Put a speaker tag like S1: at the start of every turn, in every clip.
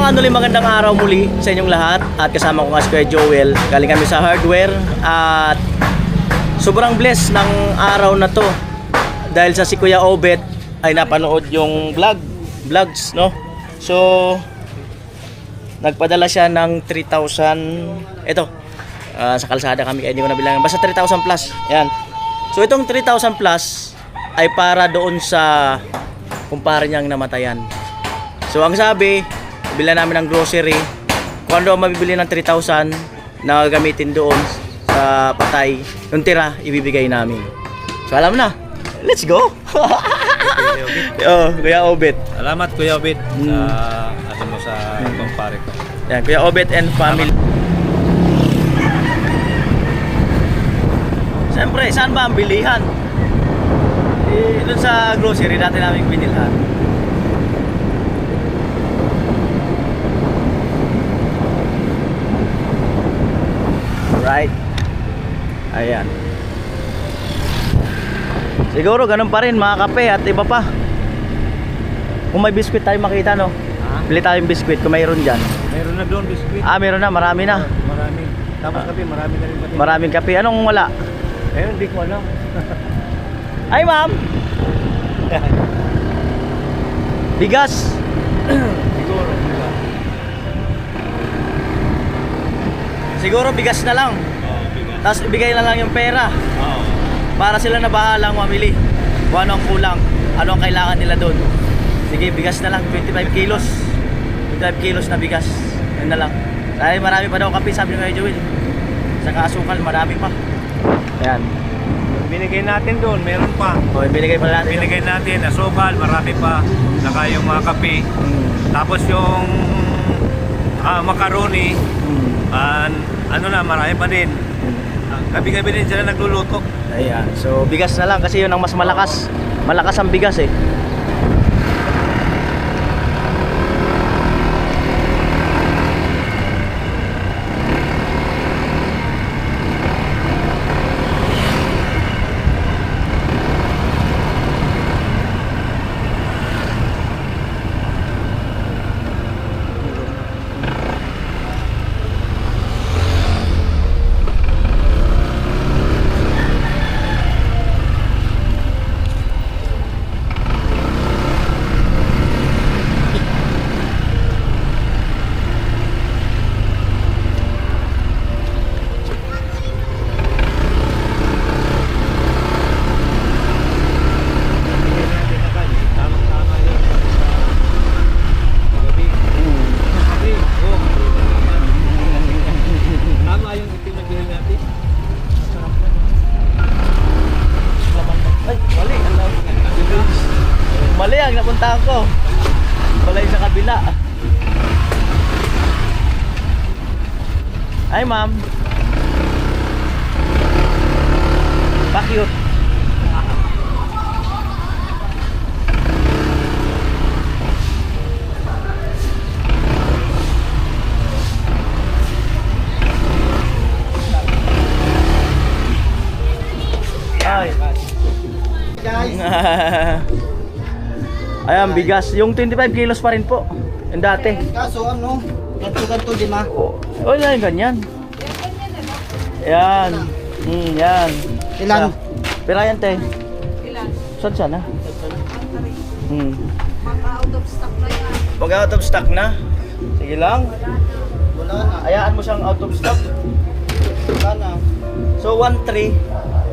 S1: mga kanuli, magandang araw muli sa inyong lahat. At kasama ko nga si Kuya Joel. Galing kami sa hardware. At sobrang blessed ng araw na to. Dahil sa si Kuya Obet ay napanood yung vlogs, no? So, nagpadala siya ng 3,000. Ito, sa kalsada kami, kaya hindi ko nabilangan. Basta 3,000 plus. Yan. So, itong 3,000 plus ay para doon sa kumpare niyang namatayan. So, ang sabi, bila namin ng grocery, kung ano mabibili ng 3,000 na gamitin doon sa patay, yung tira, ibibigay namin. So, alam na. Let's go! Kuya Obet.
S2: Salamat Kuya Obet sa mo sa kumpare ko.
S1: Yan, Kuya Obet and family. Siyempre, saan ba ang bilihan? Doon sa grocery dati namin binilhan. Right. Ayan. Siguro ganun pa rin mga kape at iba pa. Kung may biskwit tayo makita, no? Bili tayong biskwit kung mayroon dyan.
S2: Meron na doon biskwit.
S1: Meron na, marami na.
S2: Marami. Tapos kape, marami na rin pati.
S1: Maraming kape. Anong wala?
S2: Hindi ko alam.
S1: Ay, ma'am. Bigas.
S2: Siguro.
S1: Siguro bigas na lang.
S2: Bigas.
S1: Tapos ibigay na lang yung pera.
S2: Oo.
S1: Para sila na bahalang mamili kung ano ang kulang, ano ang kailangan nila doon. Sige, bigas na lang, 25 kilos 25 kilos na bigas, yun na lang. Dahil marami pa daw kape, sabi ni Kuya Joel. Saka asukal, marami pa. Ayan.
S2: Binigay natin doon, meron pa.
S1: O, binigay pala natin.
S2: Binigay natin, asukal, marami pa. Saka yung mga kape. Tapos yung macaroni, ano na, marami pa din. Gabi-gabi din sila nagluluto.
S1: Ayan, so bigas na lang kasi yun ang mas malakas. Malakas ang bigas eh. Mali ang napuntahan ko. Balay sa kabila. Ay, ma'am. Pa-cute. Ay. Guys. Ayan, bigas. Yung 25 kilos pa rin po. Yung dati.
S3: Kaso ano, ganto-ganto din ma.
S1: Oh, yan, ganyan. Yan. Yan.
S3: Ilan?
S1: Pera yan, te.
S4: Ilan?
S1: Saan sana?
S4: Maka-out of stock na yan.
S1: Pag out of stock na? Sige lang.
S3: Wala na.
S1: Hayaan mo siyang out of stock.
S3: Wala na.
S1: So, 1,300.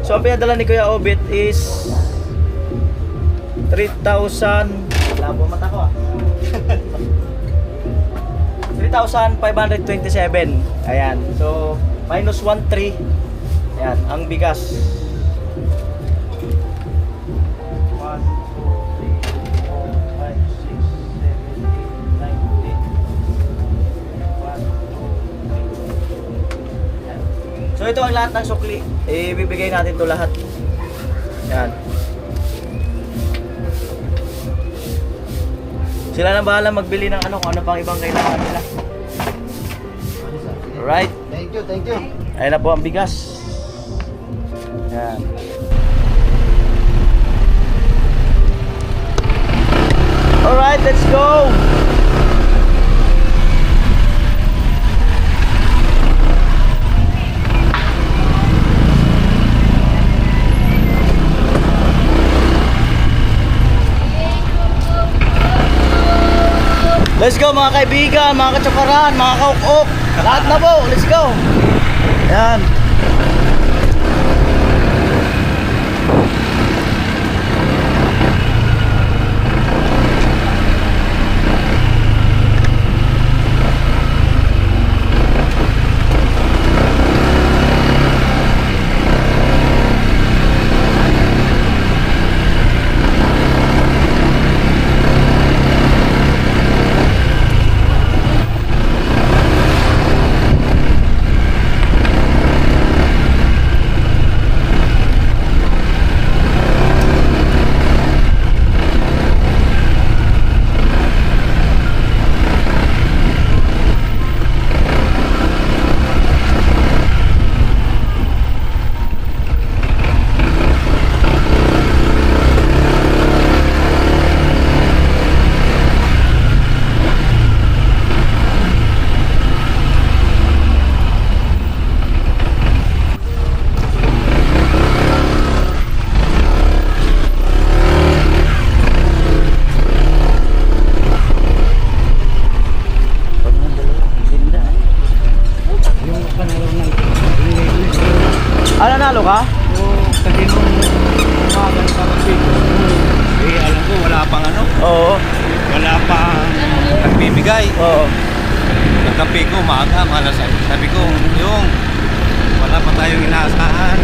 S1: So, ang pinadala ni Kuya Obet is 3,000. Labo mata ko 3,527. Ayan. So, minus 1,300. Ayan, ang bigas. 1, 2, 3, 4, 5, 6, 7, 8, 9, 10. 1, 2, 3. So, ito ang lahat ng sukli. Ibibigay natin to lahat. Ayan. Sila na bahala magbili ng ano, kung ano pang ibang kailangan nila. Alright.
S3: Thank you, thank you.
S1: Ayan na po ang bigas. Ayan. Alright, let's go! Let's go mga kaibigan, mga katsukaran, mga kauk-ok. Lahat na po, let's go. Yan. Ano, nalo ka?
S2: Kasi nung umagan pa kasi, alam ko wala pang ano,
S1: Oo.
S2: wala pang nagbibigay.
S1: Oo.
S2: Nagkape ko umaga, malas. Sabi ko, yung wala pa tayong inaasahan.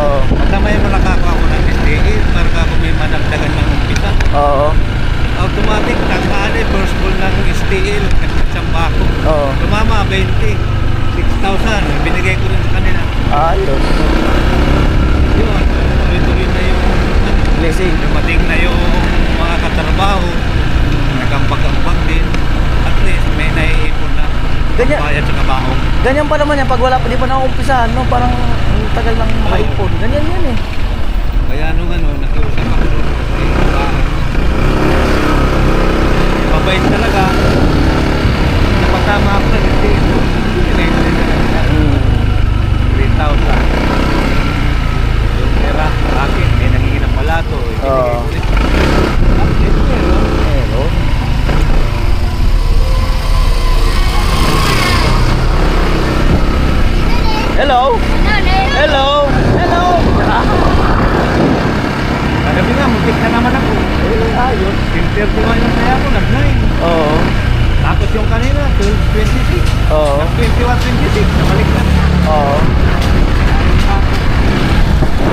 S1: Oo.
S2: Pagka may malakakuha ko ng SDA, maraka ko may managdagan ng umpisa.
S1: Oo.
S2: Automatic, tanghali, first ball ng STL, nagsamba ako.
S1: Oo.
S2: Tumama, 6,000, binigay ko rin sa kanila.
S1: Ayos.
S2: Yun, tuloy-tuloy na yung
S1: Blessing.
S2: dumating na yung mga katrabaho, nagkampag-ambag din. At least may naiipon na
S1: Ganyan.
S2: bayad sa kabaho.
S1: Ganyan pa naman yan pag wala pa, di pa nakukumpisahan, no? Parang ang tagal lang makaipon. Ganyan yan eh.
S2: Kaya nung nakiusap ako doon kasi mabait talaga. Napatama ako na hindi ito. Binigay ko rin na 3,000. Yung pera, akin, may nangingin ng palato.
S1: Oo. Hello. Hello. Hello. Hello.
S2: Sabi nga, muntik na naman ako.
S1: Ayos.
S2: Interview nga yung kaya ko, nag-9.
S1: Oo.
S2: Tapos yung kanina, 12:26.
S1: Oo.
S2: Nag-21:26, nabalik na.
S1: Oo.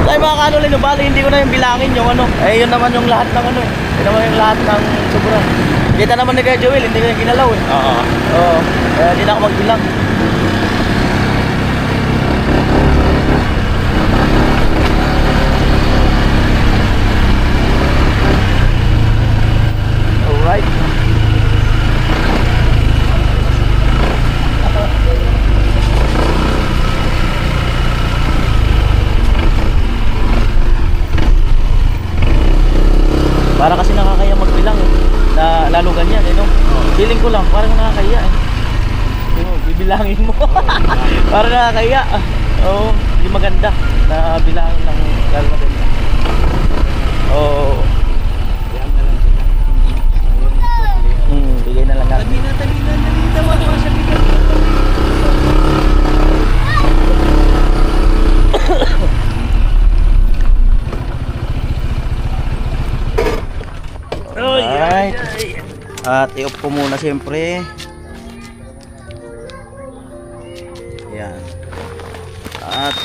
S1: Ay mga kanol, bali hindi ko na yung bilangin yung ano. Eh yun naman yung lahat ng ano eh. Yun naman yung lahat ng sobra. Kita naman ni Kuya Joel, hindi ko yung ginalaw eh.
S2: Oo.
S1: Oo. Kaya hindi na ako magbilang. Alright. Para kasi nakakaya magbilang eh. Lalo ganyan eh no. Feeling ko lang parang nakakaya eh. Bibilangin mo. Parang nakakaya. Oo, hindi maganda na bilangin lang lalo maganda. Oo. Bigay na lang natin.
S2: Talina, wala ko sa bigyan.
S1: Alright. At i-off ko muna siyempre. Yan. At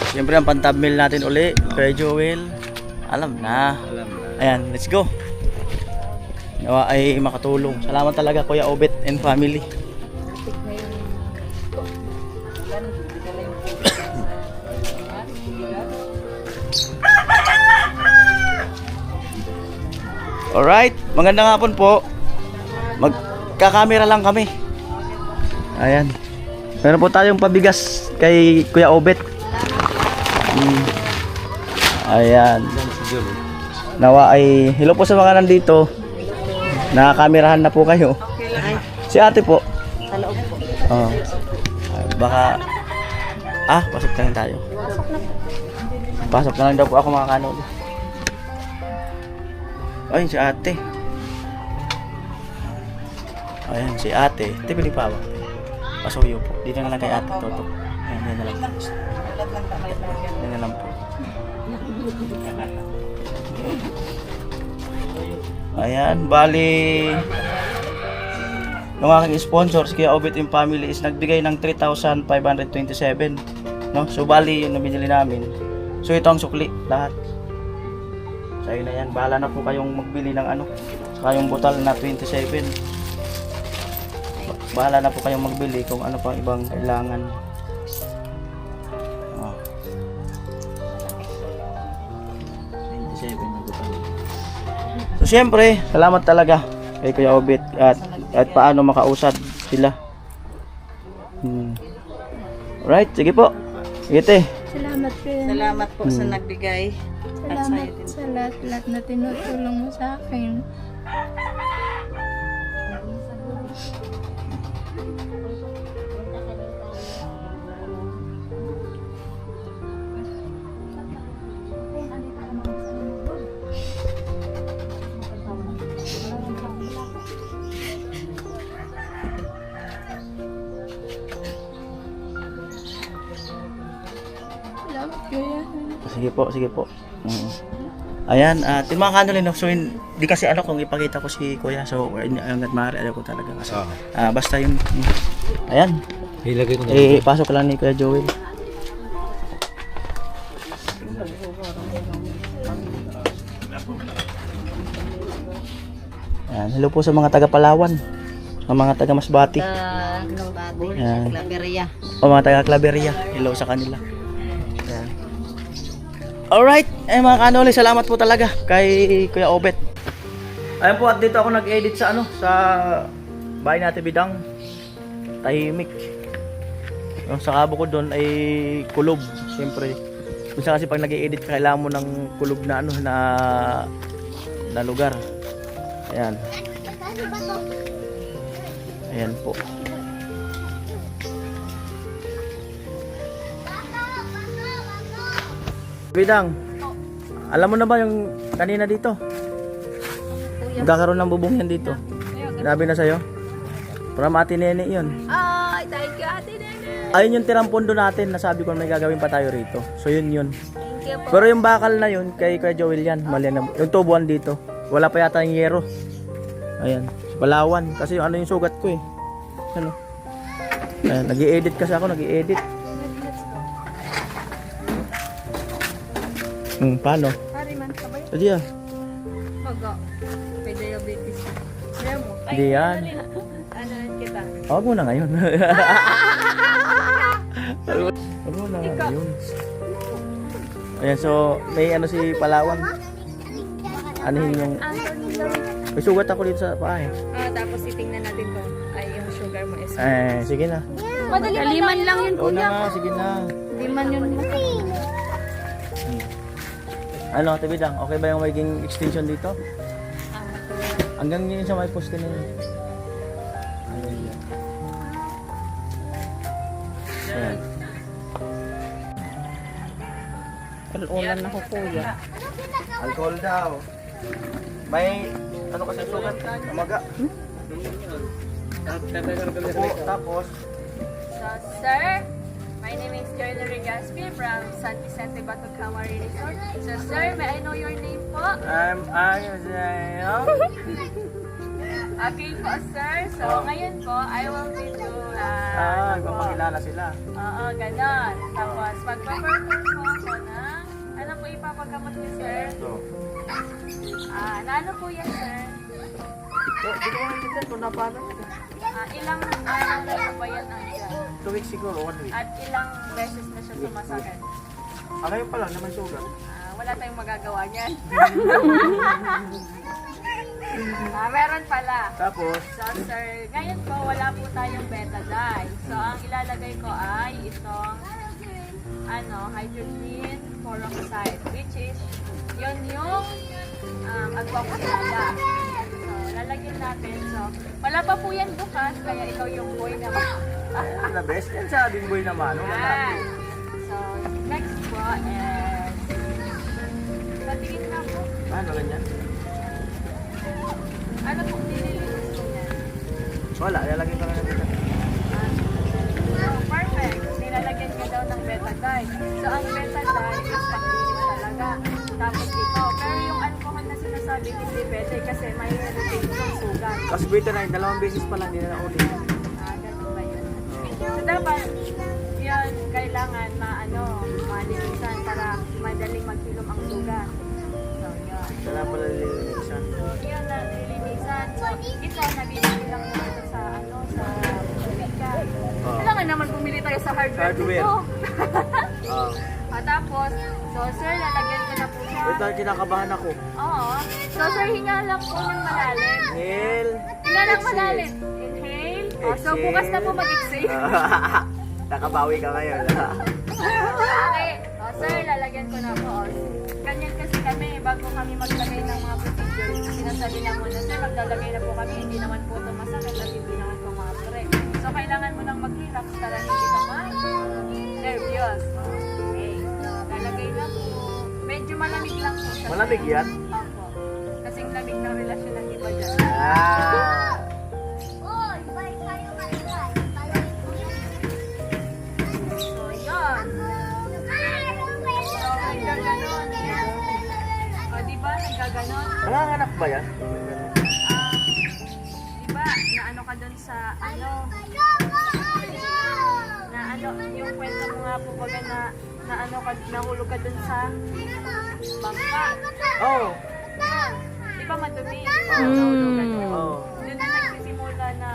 S1: siyempre ang pan-thumbnail natin uli, Kuya Joel. Alam na. Ayan, let's go. Nawa ay makatulong. Salamat talaga Kuya Obet and family. Alright, magandang hapon po. Magkakamera lang kami. Ayan. Meron po tayong pabigas kay Kuya Obet. Ayan. Nawa ay hello po sa mga nandito. Nakakamerahan na po kayo. Si ate po.
S4: Sa loob po.
S1: Oh. Baka pasok na lang tayo. Pasok na lang daw po ako mga kanol. Ay, si ate. Ayan, si ate. Ate, pili pa ba? Pasuyo po. Dito na lang kay ate, Toto. Ayan, yan na lang. Yan na lang po. Ayan, bali yung aking sponsors kaya Obet and Family is nagbigay ng 3,527, no? So bali yun na binili namin. So ito ang sukli lahat. So ayun na yan, bahala na po kayong magbili ng ano, saka yung butal na 27. Bahala na po kayong magbili kung ano pang ibang kailangan. Oh. 27 na butal. So syempre, salamat talaga kay Kuya Obet at paano makausad sila. Right, sige po. Sige te.
S5: Salamat kayo.
S6: Salamat po sa nagbigay. At sa'yo
S5: Salamat
S6: din.
S5: sa lahat na tinutulong mo sa akin. Salamat kuya.
S1: Sige po, sige po. Ayan, yung mga kanulin, so hindi kasi ano kung ipakita ko si Kuya, so hanggat maaari ayaw ko talaga kasi. Basta yun. Ayan,
S2: Ilagay ko na.
S1: pasok lang ni Kuya Joel. Ayan, hello po sa mga taga Palawan, sa mga taga Masbati, Yan.
S6: Claveria.
S1: o mga taga Claveria, hello sa kanila. Ayan. Alright, mga kanoli, salamat po talaga kay Kuya Obet. Ayan po, at dito ako nag-edit sa sa bahay natin Bidang. Tahimik. Sa kabo ko doon ay kulob, siyempre. Minsan kasi pag nag-edit kailangan mo ng kulob na na lugar. Ayan. Ayan po. Bidang, alam mo na ba yung kanina dito? Magkakaroon ng bubong yan dito. Sinabi na sa'yo? Para Ate Nene yun.
S5: Ay, thank you ate Nene.
S1: Ayun yung tirang pondo natin. Nasabi ko may gagawin pa tayo rito. So yun yun.
S5: Thank you po.
S1: Pero yung bakal na yun, kay Joel yan. Mali na. Yung tubuan dito. Wala pa yata yung yero. Ayan. Palawan. Kasi yung ano yung sugat ko eh. Ano? Ayan. Nag-i-edit kasi ako. Nag-i-edit. Paano?
S5: Pariman ka ba?
S1: Hindi ah.
S5: Maga. May diabetes. Kaya mo.
S1: Hindi yan.
S5: Ano rin kita?
S1: Huwag mo na ngayon. Huwag mo na ngayon. Ayan, so may ano si Palawan. Anuhin yung... May sugat ako dito sa paa eh.
S5: Tapos itingnan natin kung ay yung sugar mo is...
S1: Sige na.
S5: Liman lang yun
S1: Oo
S5: kuya.
S1: na nga, sige na.
S5: Liman yun.
S1: Ano, Ate Bidang, okay ba yung magiging extension dito? Hanggang yun sa may poste na yun. Ano yun? Ayan.
S6: Ulan na ko kuya.
S1: Alcohol daw. May ano kasi sugat? Amaga. Tapos,
S4: So, sir, my name is Joyner Regaspi from San Vicente, Batucamari Resort. So, sir, may I know your name po? Okay po, sir. So, ngayon po, I will be to...
S1: magpapakilala sila.
S4: Oo, ganon. Tapos, magpa-perform po ako ng... Ano po ipapagamot niyo, sir?
S1: So,
S4: Na ano po yan, sir?
S1: hindi ko maintindihan kung napano.
S4: Ilang araw na po ba yan andyan?
S1: 2 weeks siguro, 1 week.
S4: At ilang beses na siya sumasakit?
S1: Ngayon pa lang naman sugat.
S4: Wala tayong magagawa niyan. Meron pala.
S1: Tapos,
S4: So, sir, ngayon po, wala po tayong betadine. So, ang ilalagay ko ay itong hydrogen peroxide, which is yun yung agwapasala. So, lalagyan natin. So, wala pa po yan bukas, kaya ikaw yung boy naman.
S1: the best yan sa abing boy naman.
S4: Yan. So, next po is patingin na po.
S1: Ano ganyan?
S4: Ano po nililinis ko yan?
S1: Wala, lalagyan ka na ng betadine.
S4: So, perfect. Nilalagyan ka daw ng betadine. So, ang betadine is pang-linis talaga. Tapos ito. Pero yung alcohol na sinasabi, hindi pwede kasi may irritate yung sugat.
S1: Kasi betadine, 2 beses pa lang, hindi na ulit.
S4: Ganun ba yun? So, dapat, yun, kailangan malinisan para madaling maghilom ang sugat. So, yun.
S1: Wala pala lilinisan.
S4: Yun na nilinisan. So, ito, nabibili lang naman ito sa, sa bumika.
S1: Oh.
S4: Kailangan naman bumili tayo sa hardware.
S1: Hardware.
S4: Dito.
S1: Ah.
S4: Tapos, so sir, lalagyan ko na po siya.
S1: Wait, kinakabahan ako.
S4: Oo. So sir, hinga lang po ng malalim.
S1: Inhale.
S4: Hinga lang malalim. Inhale. So
S1: Exhale.
S4: bukas na po mag-exhale.
S1: Nakabawi ka ngayon.
S4: Okay. Sir, lalagyan ko na po. Ganyan kasi kami, bago kami maglagay ng mga procedure, sinasabi na muna, sir, maglalagay na po kami, hindi naman po ito masakit at hindi naman po mapre. So, kailangan mo nang mag-relax para hindi ka nervous. Okay. Lalagay na po. Medyo malamig lang po siya.
S1: Malamig yan?
S4: Opo. Kasing lamig ng relasyon ng iba dyan.
S1: Ah.
S4: So, yun. So, nagkaganon. O, diba? Nagkaganon.
S1: Nanganganak ba yan?
S4: Diba? Naano ka dun sa, yung kwento mo nga po baga nahulog ka dun sa bangka.
S1: Oo.
S4: Diba madumi?
S1: Oo.
S4: Doon na nagsisimula na,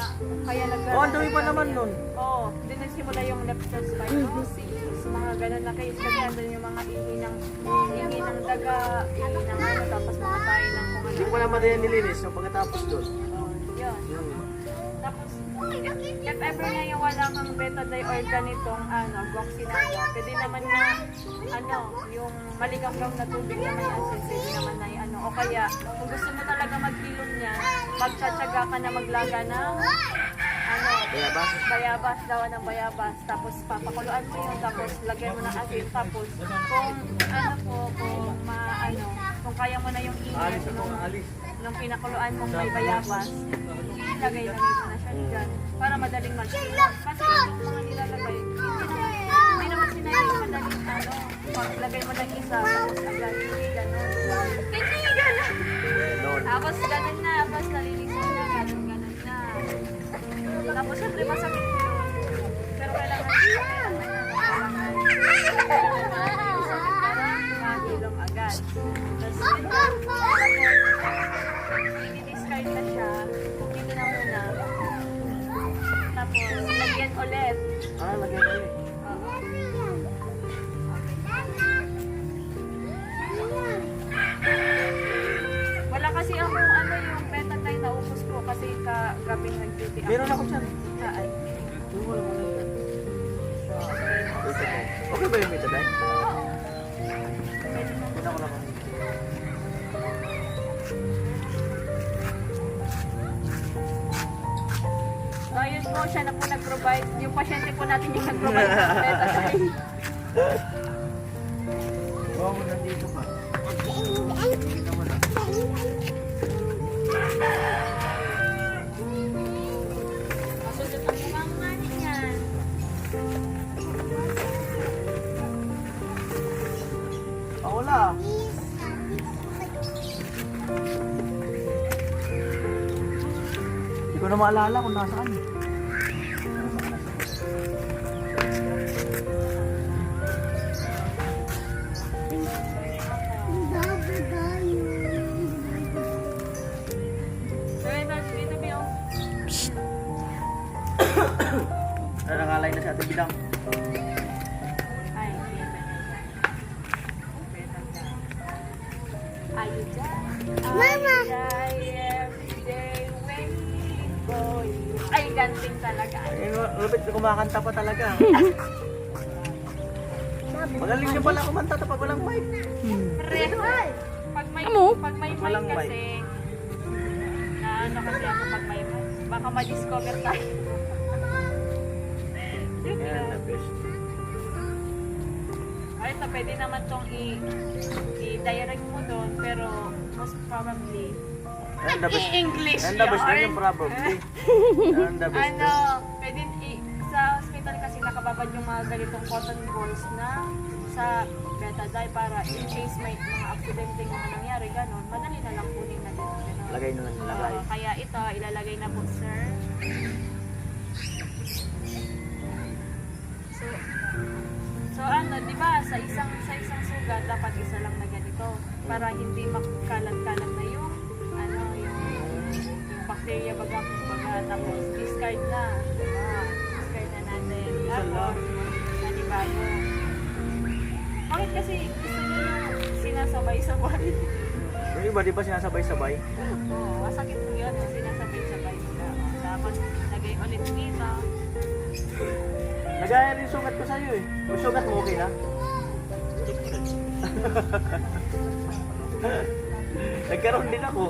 S4: kaya nagkaroon.
S1: Oh, ang dumi pa naman nun.
S4: Oo, doon nagsimula yung leptospirosis, mga ganun na case kasi andun yung mga ihi ng daga, ihi ng tapos mga tayo ng kung
S1: Hindi ko naman din nilinis yung pagkatapos doon.
S4: Yun. Tapos, if ever na yung wala kang betadine or ganitong guaxinaga, pwede naman na yung maligam-gam na tubig na may asin, pwede naman na o kaya kung gusto mo talaga maghilom niya, magtsatsaga ka na maglaga ng bayabas daw ng bayabas, tapos papakuluan mo yun, tapos lagyan mo ng asin, tapos kung kaya mo na yung init nung pinakuluan mong may bayabas, ilagay mo na siya dyan para madaling mag-hilom. Kasi yung mga nilalagay, hindi naman sinayang yung madaling lagay mo ng isa, tapos agad, hindi gano'n. Tapos ganun na, tapos nalilisan na, ganun na. Tapos syempre masakit yun. Pero kailangan mahilom agad. Tapos i-discard na siya. Dito na muna. Tapos lagyan ulit.
S1: Lagyan ulit.
S4: Wala kasi ako yung betadine na ubos ko kasi kagabing nag-duty ako.
S1: Meron ako dyan.
S4: Saan?
S1: Wala mo lang. Okay ba yung betadine?
S4: Oo.
S1: Ito ko lang.
S4: So, ayun po, siya na po nag-provide. Yung pasyente po natin yung nag-provide ng betadine.
S1: Oo, nandito pa.
S4: Masusot ang mukhang money yan.
S1: Wala. Hindi ko na maalala kung nasaan. Nakalay na sa ating bilang.
S4: Ay, ganting talaga.
S1: Lupit na kumakanta pa talaga. Magaling na pala kumanta pag walang mic.
S4: Pag may
S1: Walang
S4: mic kasi, kasi ako pag may mic, baka ma-discover tayo.
S1: Yan, the best.
S4: Ay, so pwede naman tong i-direct mo doon, pero most probably,
S1: And the best.
S4: I-English
S1: And the best na
S4: yun.
S1: yung probably. And the best.
S4: Ano, pwede sa hospital kasi nakababad yung mga ganitong cotton balls na sa betadine para in case may mga aksidente nga nangyari, ganun, madali na lang kunin na din. Ganun.
S1: Lagay na lang nilagay.
S4: Kaya ito, ilalagay na po, sir. So ano, di ba, sa isang sugat, dapat isa lang na ganito para hindi makalat-kalat na yung bacteria baga, tapos discard na. Diba? Discard na natin. Tapos, nanibago. Bakit kasi gusto nyo yung sinasabay-sabay?
S1: Yung iba di ba sinasabay-sabay?
S4: Oo, masakit po yun. Sinasabay-sabay sila. Tapos, lagay ulit dito.
S1: Nagaya rin sugat ko sa'yo eh. Yung sugat mo okay na? Nagkaroon din ako.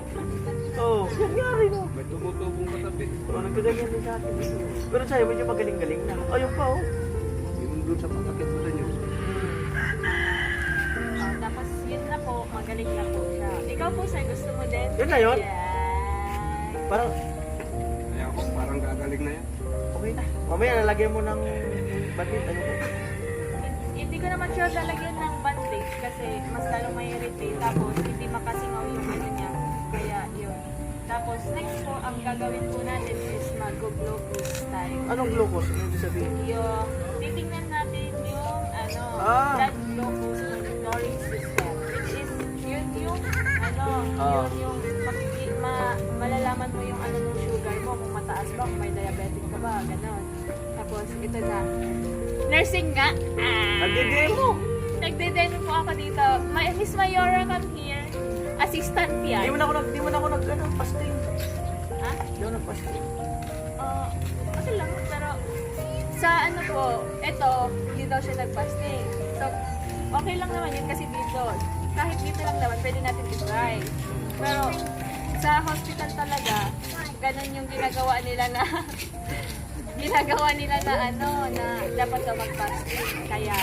S1: Oo, nangyari no.
S2: May tumutubong katabi.
S1: Oo, nagkaganyan din sa akin. Pero sa'yo, medyo magaling-galing na. Ayun pa oh.
S2: Yung doon sa pagkakit mo sa inyo.
S4: Tapos, yun na po. Magaling na po siya. Ikaw po, sir, gusto mo din?
S1: Yun na yun?
S4: Yeah.
S1: Parang,
S2: Kaya ako parang gagaling na yan.
S1: okay na. Mamaya nalagyan mo ng bandit. Ano po?
S4: Hindi ko naman sure lalagyan ng bandage kasi mas lalong may irritate. Tapos, hindi makasingaw yung ano niya. Kaya, yun. Tapos, next po, ang gagawin po natin is mag-glow boost tayo.
S1: Anong glucose? Ano yung sabihin?
S4: Yung, titingnan natin yung, blood glucose monitoring system. Which is, yun yung, yun yung, malalaman mo yung ano ng sugar mo, kung mataas ba, kung may diabetic ka ba, gano'n. Tapos, ito na. Nursing nga.
S1: Nagde-demo!
S4: Nagde-demo po ako dito. Miss Mayora, come here. Assistant yan.
S1: Di mo na ako pasting.
S4: Ha?
S1: Di ako nag-pasting.
S4: Okay lang, pero sa ano po, ito, hindi daw siya nag-fasting. So, okay lang naman yun kasi dito, kahit dito lang naman, pwede natin i-try. Pero, sa hospital talaga, ganun yung ginagawa nila na na dapat daw mag-fasting. Kaya,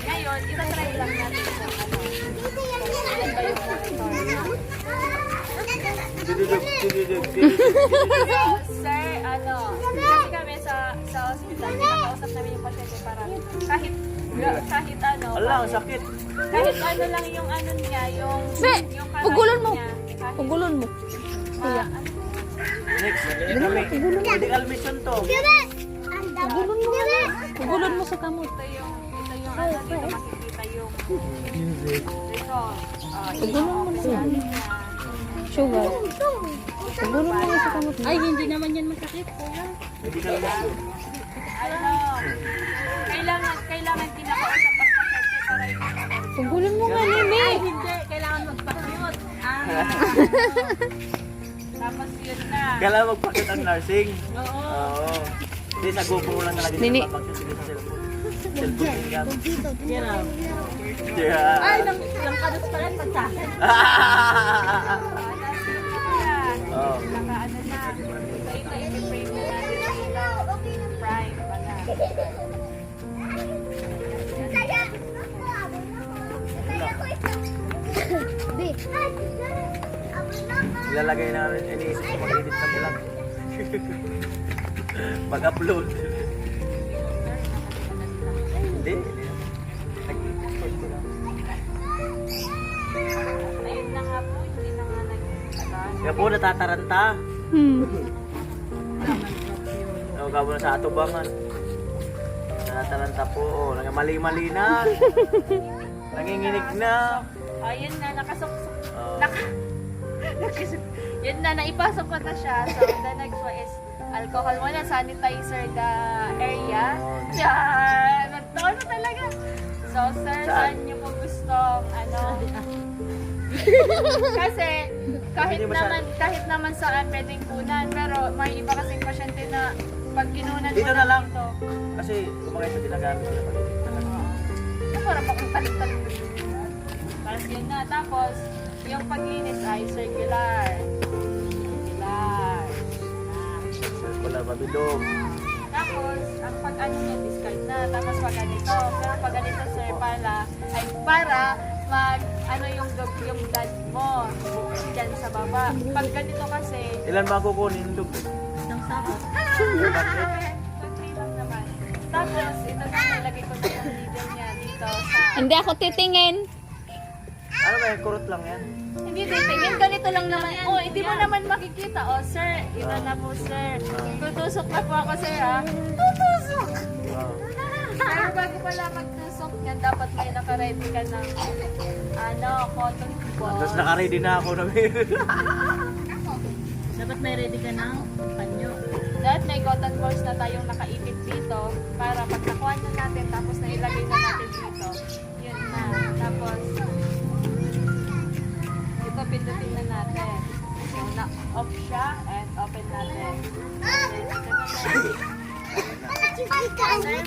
S4: ngayon, itatry lang natin kung ilan ba yung monitor na. So, sir, kasi kami sa hospital, nakausap namin yung pasyente para kahit
S1: Ala, ang sakit.
S4: kahit lang yung niya, yung
S5: pugulon mo.
S4: niya, kahit,
S5: Pugulon mo.
S1: Next, medical mission to.
S5: Pugulon mo. Pugulon mo sa kamot.
S4: ito yung dito makikita yung result.
S5: Pugulon mo na sa sugar. Pugulon mo na sa kamot. Ay, hindi naman yan masakit.
S1: Medical mission.
S4: Kailangan kinakausap ang pasyente para yung
S5: Pugulon mo nga, Nimi.
S4: hindi, kailangan magpa-mute. Tapos yun na.
S1: Kailangan magpakit ang nursing.
S4: Oo.
S1: Hindi, sa GoPro mo lang nalagay
S5: Nini.
S1: sa papag. Sige sa cellphone. Cellphone din yan. Yeah.
S4: Ay, langkados pa rin sa akin.
S1: Oh.
S4: Naka-ano na. Ito, i-frame na natin dito. Prime pala.
S1: Ilalagay na rin, iniisip ko mag-edit sa vlog. Mag-upload. Hindi. Nag-edit ko lang.
S4: Ayun na nga po, hindi na nga nag-ano.
S1: Kaya po, natataranta. Ka mo na sa atubangan. Natataranta po. Mali-mali na. Nanginginig na.
S4: Ayun na, nakasuksok.
S1: Oh.
S4: Yun na, naipasok ko na siya. So, the next one is alcohol muna, sanitizer the area. Yan! Nagtaon na talaga. So, sir, saan niyo po gustong, kasi, kahit naman saan pwedeng kunan, pero may iba kasing pasyente na pag kinunan mo
S1: Dito na lang.
S4: dito,
S1: Kasi kumakain sa ginagamit nila pag-edit talaga.
S4: para bakang talit-talit. Tapos yun na. Tapos, yung paglinis ay circular.
S1: Wala mabilog.
S4: Tapos, ang pag-ano niya, discard na. Tapos pag ganito. Pero pag ganito, sir, para ano yung blood mo dyan sa baba. Pag ganito kasi,
S1: Ilan ba kukunin?
S5: Ng sako.
S4: konti lang naman. Tapos, ito na nilagay ko na yung needle niya dito sa...
S5: Hindi ako titingin.
S1: Ano ba, kurot lang yan?
S4: Hindi titingin, ganito lang naman. Oh, hindi mo naman makikita. Oh, sir, ito na po, sir. Tutusok na po ako, sir, ha? Tutusok! Pero bago pala magtusok yan, dapat may nakaready ka ng cotton ball.
S1: Tapos naka-ready na ako na
S5: Dapat may ready ka ng panyo.
S4: Dahil may cotton balls na tayong nakaipit dito para pag nakuha na natin tapos nailagay na natin dito. Yun na. Tapos, ito pindutin na natin. So, na-off siya and open natin. Sir,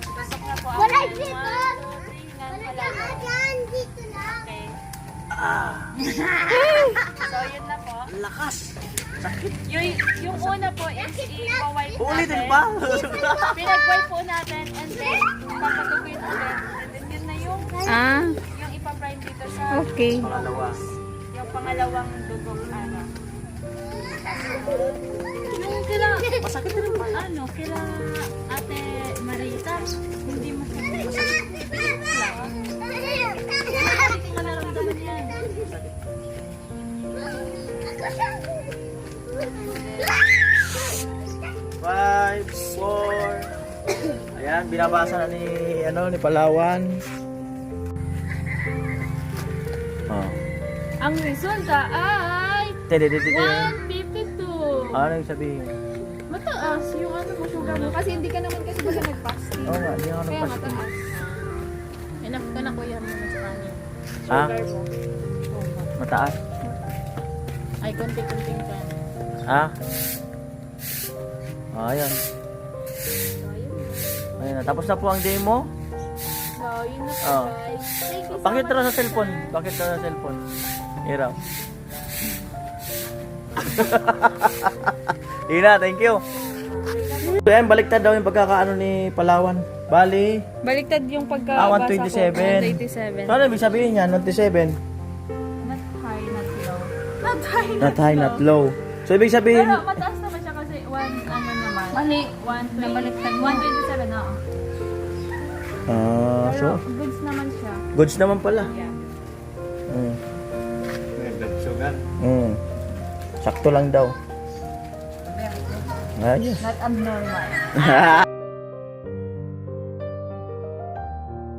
S4: tusok na po ako. 1, 2, 3, nga pala. Okay. So, yun na po.
S1: Lakas!
S4: Yung una po is i-wipe natin.
S1: Uulitin pa?
S4: Pinag-wipe po natin and then papatukuin ulit. And then yun na yung ipa-prime dito sa
S5: Okay.
S1: Pangalawa.
S4: yung pangalawang dugong ano. Yung kila,
S1: Masakit na rin ba?
S4: ano, kila Ate Marita, hindi masakit. Hindi ko naramdaman yan.
S1: Five, 4. Ayan, binabasa na ni Palawan. Oh.
S4: Ang resulta ay
S1: Tede.
S4: 152.
S1: Ano yung sabihin?
S4: Mataas yung ano mo, sugar mo. Kasi hindi ka naman kasi baga nag-fasting.
S1: Oo nga, hindi ako
S4: Kaya
S1: nagpasok.
S4: mataas.
S5: Enough ka na kuya mo sa kanin.
S1: Ah,
S4: Sugar mo.
S1: mataas.
S5: Ay, konti-konting ka.
S1: Ah? Ayan. Ayan na. Tapos na po ang day mo.
S4: So, yun na po
S1: Ah.
S4: guys. Thank you so
S1: Pakita
S4: much.
S1: na sa cellphone. Pakita na sa cellphone. Hirap. Ina, thank you. So yan, baliktad daw yung pagkakaano ni Palawan. Bali,
S4: Baliktad yung pagka
S1: 127.
S4: 127.
S1: So ano ibig sabihin niya? 97.
S4: Not high, not low. Not high,
S1: Not high, not low. So ibig sabihin,
S4: Pero mataas naman siya kasi ano naman. Mali. 127 na.
S1: so,
S4: Goods naman siya.
S1: goods naman pala.
S4: Yeah.
S2: May blood sugar.
S1: Sakto lang daw. Ayos.
S4: Not abnormal.